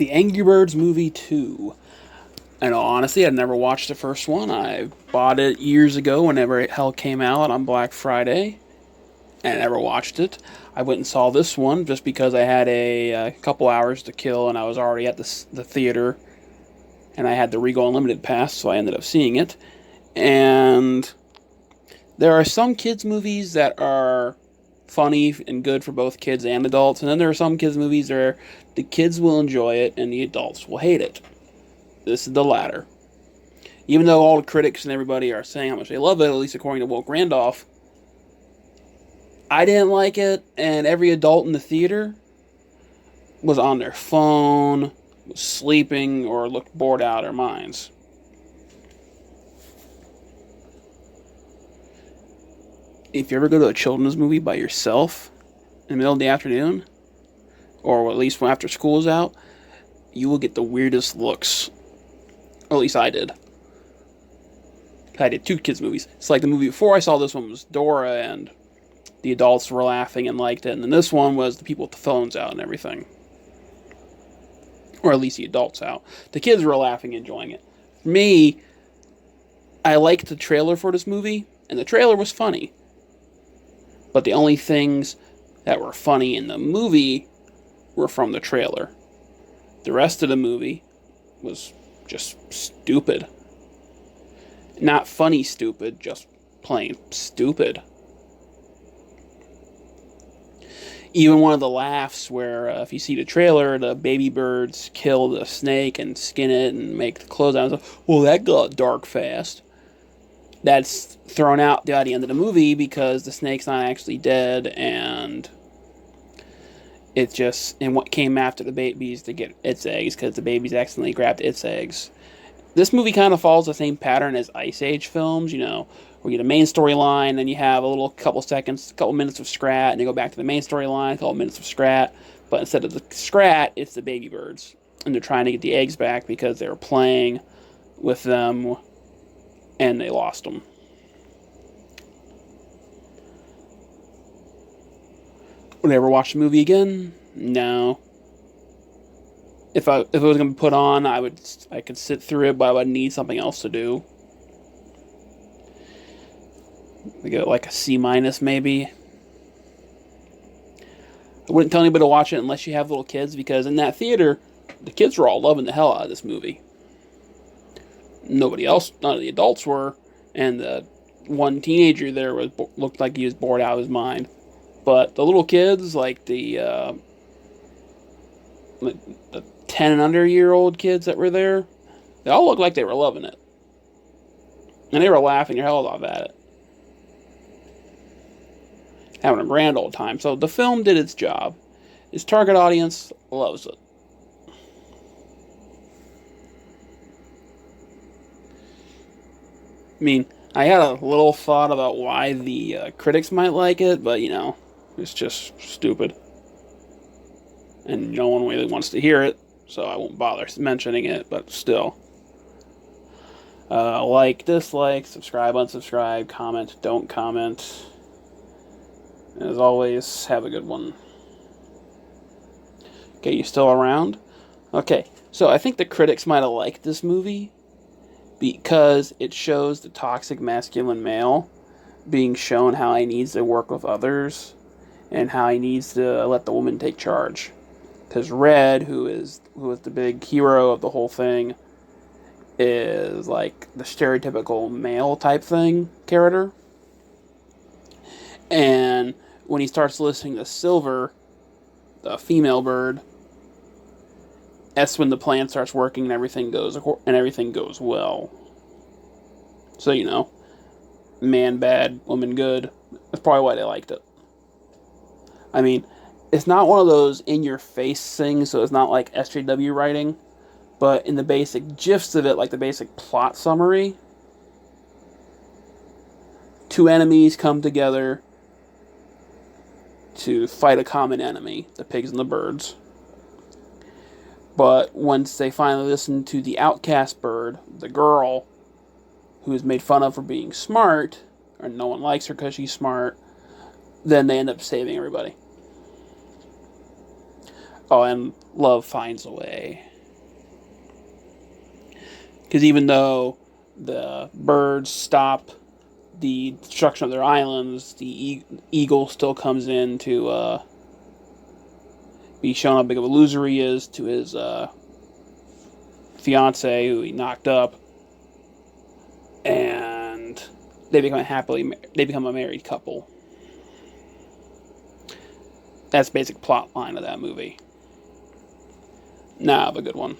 The Angry Birds movie 2. And honestly, I'd never watched the first one. I bought it years ago whenever it hell came out on Black Friday, and I never watched it. I went and saw this one just because I had a couple hours to kill, and I was already at the theater, and I had the Regal Unlimited pass, so I ended up seeing it. And there are some kids' movies that are funny and good for both kids and adults, and then there are some kids' movies where the kids will enjoy it and the adults will hate it. This is the latter. Even though all the critics and everybody are saying how much they love it, at least according to Woke Randolph, I didn't like it, and every adult in the theater was on their phone, was sleeping, or looked bored out of their minds. If you ever go to a children's movie by yourself in the middle of the afternoon, or at least when after school is out, you will get the weirdest looks. Or at least I did. I did 2 kids' movies. It's like the movie before I saw this one was Dora, and the adults were laughing and liked it. And then this one was the people with the phones out and everything. Or at least the adults out. The kids were laughing and enjoying it. For me, I liked the trailer for this movie, and the trailer was funny. But the only things that were funny in the movie were from the trailer. The rest of the movie was just stupid. Not funny stupid, just plain stupid. Even one of the laughs where, if you see the trailer, the baby birds kill the snake and skin it and make the clothes out. Well, that got dark fast. That's thrown out at the end of the movie because the snake's not actually dead, and it just, and what came after the babies to get its eggs because the babies accidentally grabbed its eggs. This movie kind of follows the same pattern as Ice Age films, where you get a main storyline, then you have a little couple minutes of scrat, and you go back to the main storyline, a couple minutes of scrat, but instead of the scrat, it's the baby birds, and they're trying to get the eggs back because they were playing with them, and they lost them. Would I ever watch the movie again? No. If it was going to be put on, I could sit through it, but I would need something else to do. I get like a C- maybe. I wouldn't tell anybody to watch it unless you have little kids, because in that theater, the kids were all loving the hell out of this movie. Nobody else, none of the adults were, and the one teenager there looked like he was bored out of his mind. But the little kids, like the 10 and under year old kids that were there, they all looked like they were loving it. And they were laughing their hell off at it. Having a grand old time. So the film did its job. Its target audience loves it. I mean, I had a little thought about why the critics might like it, but, it's just stupid. And no one really wants to hear it, so I won't bother mentioning it, but still. Like, dislike, subscribe, unsubscribe, comment, don't comment. As always, have a good one. Okay, you still around? Okay, so I think the critics might have liked this movie because it shows the toxic masculine male being shown how he needs to work with others and how he needs to let the woman take charge. Because Red, who is the big hero of the whole thing, is like the stereotypical male type character. And when he starts listening to Silver, the female bird, that's when the plan starts working and everything goes well. So, man bad, woman good. That's probably why they liked it. I mean, it's not one of those in-your-face things, so it's not like SJW writing, but in the basic gist of it, like the basic plot summary, 2 enemies come together to fight a common enemy, the pigs and the birds. But once they finally listen to the outcast bird, the girl, who is made fun of for being smart, or no one likes her because she's smart, then they end up saving everybody. Oh, and love finds a way. Because even though the birds stop the destruction of their islands, the eagle still comes in to be shown how big of a loser he is to his fiance, who he knocked up, and they become a married couple. That's the basic plot line of that movie. Nah, but a good one.